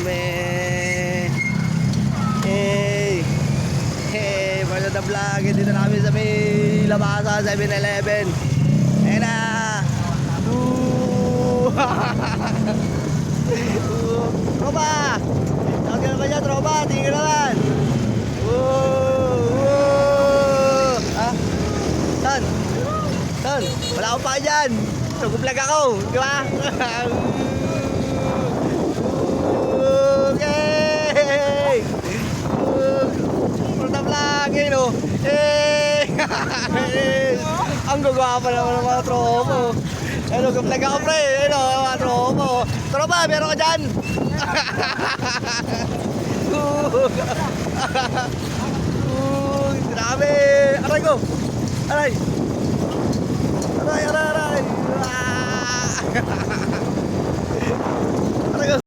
kami. Hey! Hey! Mga the vlog. Dito na kami sa may labasa, 7-Eleven. Ayan na! Tropa! Tawag ka naman yan, tropa! Tingin ka naman! Ah? Saan? Saan? Wala akong pa dyan! Nag-vlog ako! Di ba? Okay! Puro na vlog! Ayun o! Hey! Ang gagawa pa naman ng mga tropa. Ayun o, nag-vlog ako pre! Ayun o, mga tropa. Tropa, meron ka dyan! Grabe! Aray ko! Aray! Aray! Aray! Aray! Ah!